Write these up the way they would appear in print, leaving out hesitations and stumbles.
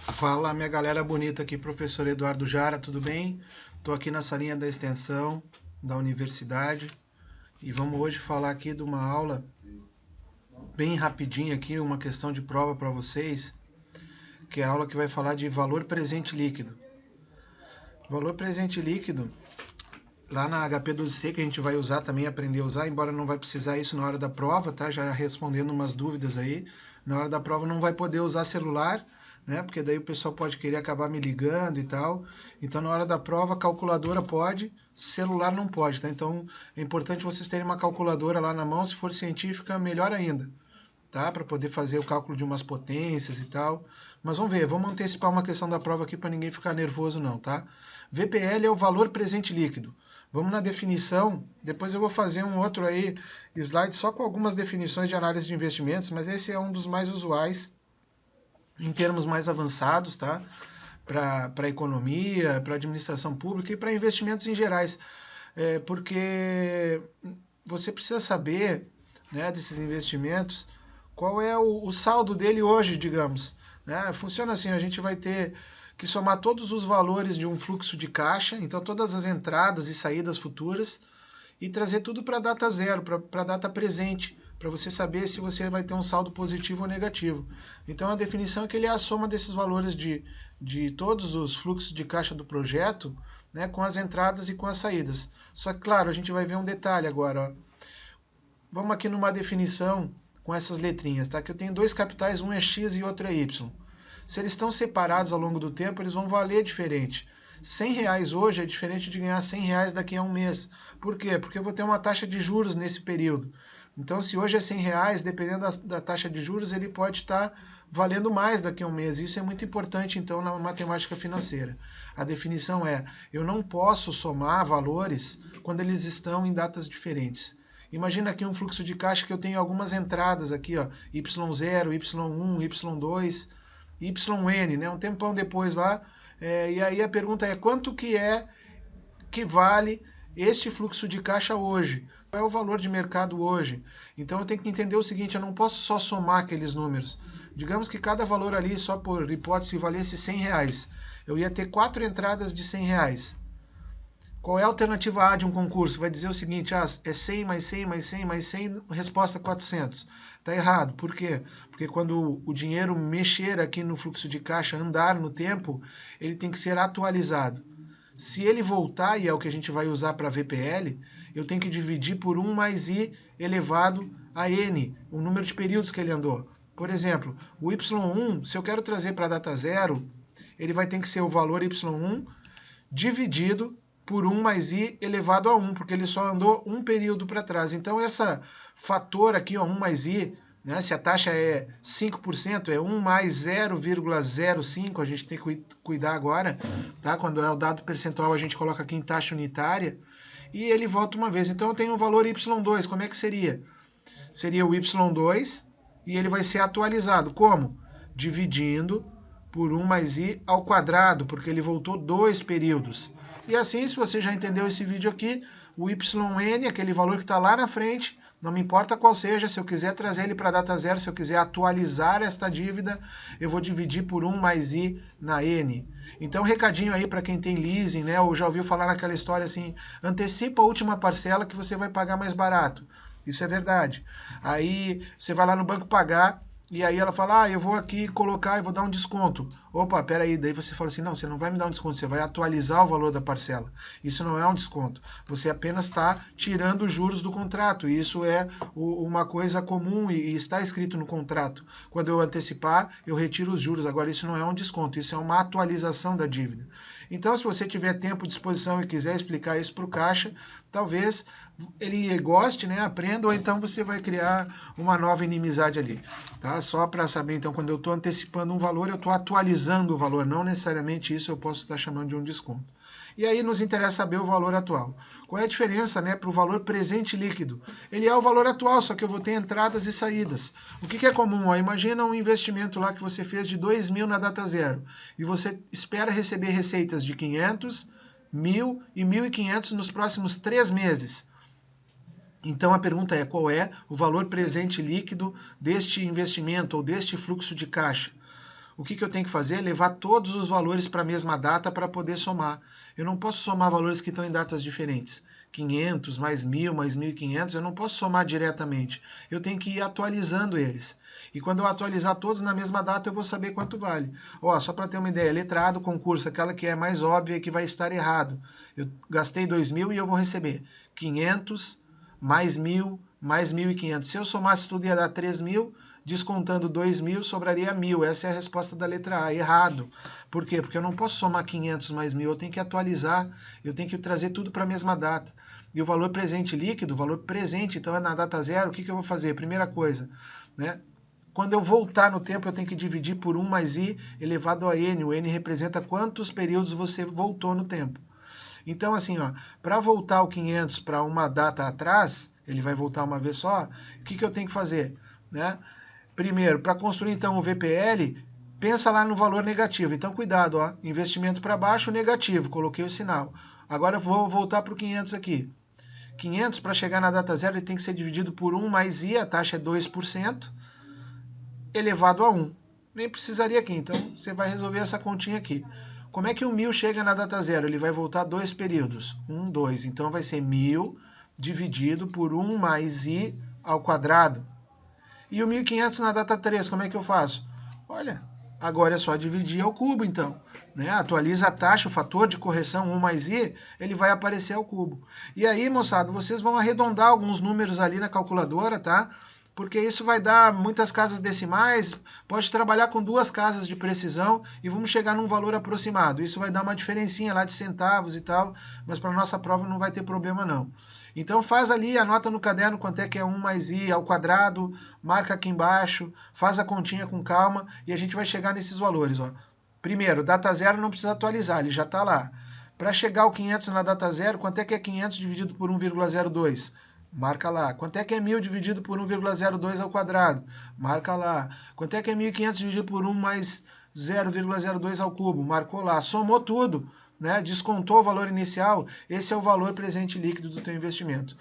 Fala, minha galera bonita aqui, professor Eduardo Jara, tudo bem? Estou aqui na salinha da extensão da universidade e vamos hoje falar aqui de uma aula bem rapidinha aqui, uma questão de prova para vocês, que é a aula que vai falar de valor presente líquido. Valor presente líquido, lá na HP12C, que a gente vai usar também, aprender a usar, embora não vai precisar isso na hora da prova, tá? Já respondendo umas dúvidas aí, na hora da prova não vai poder usar celular, né? Porque daí o pessoal pode querer acabar me ligando e tal. Então, na hora da prova, calculadora pode, celular não pode, tá? Então, é importante vocês terem uma calculadora lá na mão, se for científica, melhor ainda, tá? Para poder fazer o cálculo de umas potências e tal. Mas vamos ver, vamos antecipar uma questão da prova aqui para ninguém ficar nervoso não, tá? VPL é o valor presente líquido. Vamos na definição, depois eu vou fazer um outro aí, slide só com algumas definições de análise de investimentos, mas esse é um dos mais usuais em termos mais avançados, tá? Para economia, para administração pública e para investimentos em gerais. Porque você precisa saber, né, desses investimentos, qual é o saldo dele hoje, digamos. Né? Funciona assim, a gente vai ter que somar todos os valores de um fluxo de caixa, então todas as entradas e saídas futuras, e trazer tudo para a data zero, para a data presente, para você saber se você vai ter um saldo positivo ou negativo. Então a definição é que ele é a soma desses valores de todos os fluxos de caixa do projeto, né, com as entradas e com as saídas. Só que, claro, a gente vai ver um detalhe agora. Ó. Vamos aqui numa definição com essas letrinhas, tá? Que eu tenho dois capitais, um é X e outro é Y. Se eles estão separados ao longo do tempo, eles vão valer diferente. R$100 hoje é diferente de ganhar R$100 daqui a um mês. Por quê? Porque eu vou ter uma taxa de juros nesse período. Então, se hoje é R$100, dependendo da taxa de juros, ele pode estar valendo mais daqui a um mês. Isso é muito importante, então, na matemática financeira. A definição é, eu não posso somar valores quando eles estão em datas diferentes. Imagina aqui um fluxo de caixa que eu tenho algumas entradas aqui, ó, Y0, Y1, Y2, YN, né? Um tempão depois lá. E aí a pergunta é, quanto que vale este fluxo de caixa hoje? Qual é o valor de mercado hoje? Então eu tenho que entender o seguinte, eu não posso só somar aqueles números. Digamos que cada valor ali, só por hipótese, valesse R$100. Eu ia ter 4 entradas de R$100. Qual é a alternativa A de um concurso? Vai dizer o seguinte, é 100 mais 100 mais 100 mais 100, resposta 400. Está errado. Por quê? Porque quando o dinheiro mexer aqui no fluxo de caixa, andar no tempo, ele tem que ser atualizado. Se ele voltar, e é o que a gente vai usar para VPL, eu tenho que dividir por 1 mais I elevado a N, o número de períodos que ele andou. Por exemplo, o Y1, se eu quero trazer para a data zero, ele vai ter que ser o valor Y1 dividido por 1 mais I elevado a 1, porque ele só andou um período para trás. Então, esse fator aqui, ó, 1 mais I, né, se a taxa é 5%, é 1 mais 0,05, a gente tem que cuidar agora, tá? Quando é o dado percentual, a gente coloca aqui em taxa unitária, e ele volta uma vez. Então, eu tenho o valor Y2, como é que seria? Seria o Y2, e ele vai ser atualizado. Como? Dividindo por 1 mais I ao quadrado, porque ele voltou 2 períodos. E assim, se você já entendeu esse vídeo aqui, o YN, aquele valor que está lá na frente, não me importa qual seja, se eu quiser trazer ele para a data zero, se eu quiser atualizar esta dívida, eu vou dividir por 1 mais I na N. Então, recadinho aí para quem tem leasing, né? Ou já ouviu falar naquela história assim, antecipa a última parcela que você vai pagar mais barato. Isso é verdade. Aí, você vai lá no banco pagar, e aí ela fala, eu vou aqui colocar e vou dar um desconto. Opa, peraí, daí você fala assim, não, você não vai me dar um desconto, você vai atualizar o valor da parcela. Isso não é um desconto. Você apenas está tirando os juros do contrato. E isso é uma coisa comum e está escrito no contrato. Quando eu antecipar, eu retiro os juros. Agora, isso não é um desconto, isso é uma atualização da dívida. Então, se você tiver tempo, disposição e quiser explicar isso para o caixa, talvez ele goste, né, aprenda, ou então você vai criar uma nova inimizade ali. Tá? Só para saber, então, quando eu estou antecipando um valor, eu estou atualizando o valor, não necessariamente isso eu posso estar chamando de um desconto. E aí nos interessa saber o valor atual. Qual é a diferença, né, para o valor presente líquido? Ele é o valor atual, só que eu vou ter entradas e saídas. O que é comum? Ó, imagina um investimento lá que você fez de 2.000 na data zero e você espera receber receitas de 500, 1.000 e 1.500 nos próximos 3 meses. Então a pergunta é, qual é o valor presente líquido deste investimento ou deste fluxo de caixa? o que eu tenho que fazer? Levar todos os valores para a mesma data para poder somar. Eu não posso somar valores que estão em datas diferentes. 500 mais 1.000 mais 1.500, eu não posso somar diretamente. Eu tenho que ir atualizando eles. E quando eu atualizar todos na mesma data, eu vou saber quanto vale. Ó, só para ter uma ideia, letra A do concurso, aquela que é mais óbvia que vai estar errado. Eu gastei 2.000 e eu vou receber 500 mais 1.000 mais 1.500. Se eu somasse tudo ia dar 3.000, descontando 2.000, sobraria 1.000. Essa é a resposta da letra A. Errado. Por quê? Porque eu não posso somar 500 mais 1.000. Eu tenho que atualizar, eu tenho que trazer tudo para a mesma data. E o valor presente líquido, o valor presente, então é na data zero, o que eu vou fazer? Primeira coisa, né? Quando eu voltar no tempo, eu tenho que dividir por 1 mais i elevado a n. O n representa quantos períodos você voltou no tempo. Então, assim, ó, para voltar o 500 para uma data atrás, ele vai voltar uma vez só, o que eu tenho que fazer? Né? Primeiro, para construir então o VPL, pensa lá no valor negativo. Então, cuidado, ó, investimento para baixo, negativo, coloquei o sinal. Agora eu vou voltar para o 500 aqui. 500, para chegar na data zero, ele tem que ser dividido por 1 mais i, a taxa é 2%, elevado a 1. Nem precisaria aqui, então você vai resolver essa continha aqui. Como é que o 1.000 chega na data zero? Ele vai voltar 2 períodos. 1, 2. Então vai ser 1.000 dividido por 1 mais i ao quadrado. E o 1.500 na data 3, como é que eu faço? Olha, agora é só dividir ao cubo, então. Né? Atualiza a taxa, o fator de correção 1 mais i, ele vai aparecer ao cubo. E aí, moçada, vocês vão arredondar alguns números ali na calculadora, tá? Porque isso vai dar muitas casas decimais, pode trabalhar com 2 casas de precisão e vamos chegar num valor aproximado. Isso vai dar uma diferencinha lá de centavos e tal, mas para a nossa prova não vai ter problema não. Então faz ali, anota no caderno quanto é que é 1 mais i ao quadrado, marca aqui embaixo, faz a continha com calma e a gente vai chegar nesses valores. Ó. Primeiro, data zero não precisa atualizar, ele já está lá. Para chegar ao 500 na data zero, quanto é que é 500 dividido por 1,02? Marca lá. Quanto é que é 1.000 dividido por 1,02 ao quadrado? Marca lá. Quanto é que é 1.500 dividido por 1 mais 0,02 ao cubo? Marcou lá. Somou tudo, né? Descontou o valor inicial. Esse é o valor presente líquido do teu investimento.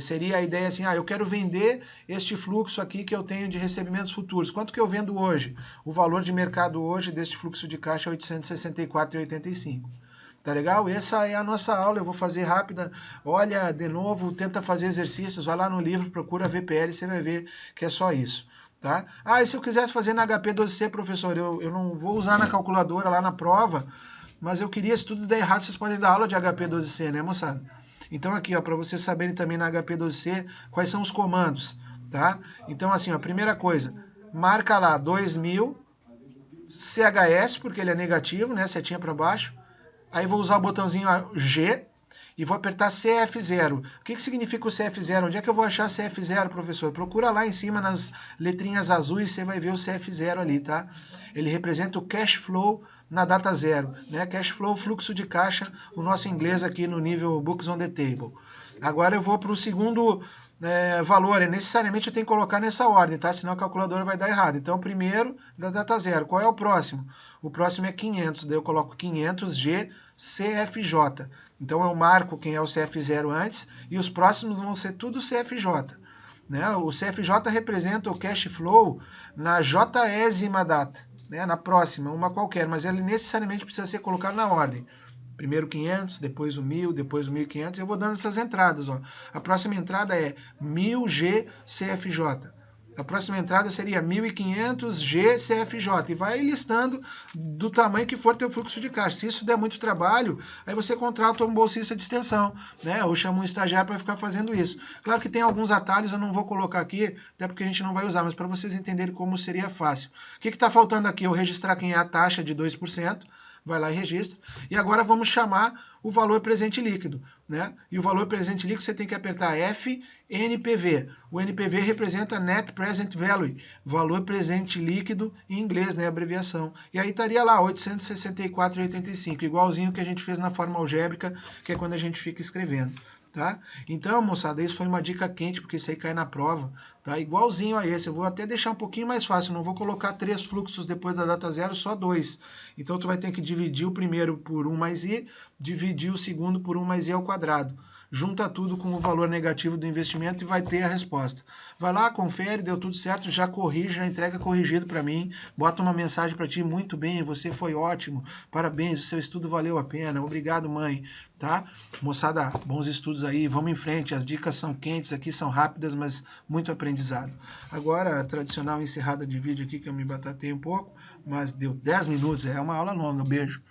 Seria a ideia assim, eu quero vender este fluxo aqui que eu tenho de recebimentos futuros. Quanto que eu vendo hoje? O valor de mercado hoje deste fluxo de caixa é 864,85. Tá legal? Essa é a nossa aula, eu vou fazer rápida. Olha, de novo, tenta fazer exercícios, vai lá no livro, procura VPL, você vai ver que é só isso. Tá? E se eu quisesse fazer na HP12C, professor, eu não vou usar na calculadora lá na prova, mas eu queria, se tudo der errado, vocês podem dar aula de HP12C, né, moçada? Então aqui, ó, para vocês saberem também na HP12C quais são os comandos, tá? Então assim, ó, primeira coisa, marca lá 2000 CHS, porque ele é negativo, né, setinha para baixo. Aí vou usar o botãozinho G e vou apertar CF0. O que significa o CF0? Onde é que eu vou achar CF0, professor? Procura lá em cima nas letrinhas azuis, você vai ver o CF0 ali, tá? Ele representa o cash flow na data zero, né? Cash flow, fluxo de caixa, o nosso inglês aqui no nível Books on the Table. Agora eu vou para o segundo valor, necessariamente eu tenho que colocar nessa ordem, tá? Senão a calculadora vai dar errado. Então, o primeiro da data zero. Qual é o próximo? O próximo é 500, daí eu coloco 500G CFJ. Então, eu marco quem é o CF0 antes e os próximos vão ser tudo CFJ. Né? O CFJ representa o cash flow na Jésima data, né? Na próxima, uma qualquer, mas ele necessariamente precisa ser colocado na ordem. Primeiro 500, depois o 1.000, depois o 1.500. Eu vou dando essas entradas. Ó. A próxima entrada é 1.000G CFJ. A próxima entrada seria 1.500G CFJ. E vai listando do tamanho que for teu fluxo de caixa. Se isso der muito trabalho, aí você contrata um bolsista de extensão, né? Ou chama um estagiário para ficar fazendo isso. Claro que tem alguns atalhos, eu não vou colocar aqui, até porque a gente não vai usar, mas para vocês entenderem como seria fácil. O que está faltando aqui? Eu registrar quem é a taxa de 2%. Vai lá e registra. E agora vamos chamar o valor presente líquido, né? E o valor presente líquido você tem que apertar FNPV. O NPV representa Net Present Value, valor presente líquido em inglês, né? Abreviação. E aí estaria lá 864,85, igualzinho que a gente fez na forma algébrica, que é quando a gente fica escrevendo. Tá? Então, moçada, isso foi uma dica quente, porque isso aí cai na prova, tá? Igualzinho a esse. Eu vou até deixar um pouquinho mais fácil, não vou colocar 3 fluxos depois da data zero, só 2. Então, tu vai ter que dividir o primeiro por 1 mais i, dividir o segundo por 1 mais i ao quadrado. junta tudo com o valor negativo do investimento e vai ter a resposta. Vai lá, confere, deu tudo certo, já corrige, já entrega corrigido para mim, bota uma mensagem para ti, muito bem, você foi ótimo, parabéns, o seu estudo valeu a pena, obrigado mãe, tá? Moçada, bons estudos aí, vamos em frente, as dicas são quentes aqui, são rápidas, mas muito aprendizado. Agora, a tradicional encerrada de vídeo aqui, que eu me batatei um pouco, mas deu 10 minutos, é uma aula longa, beijo.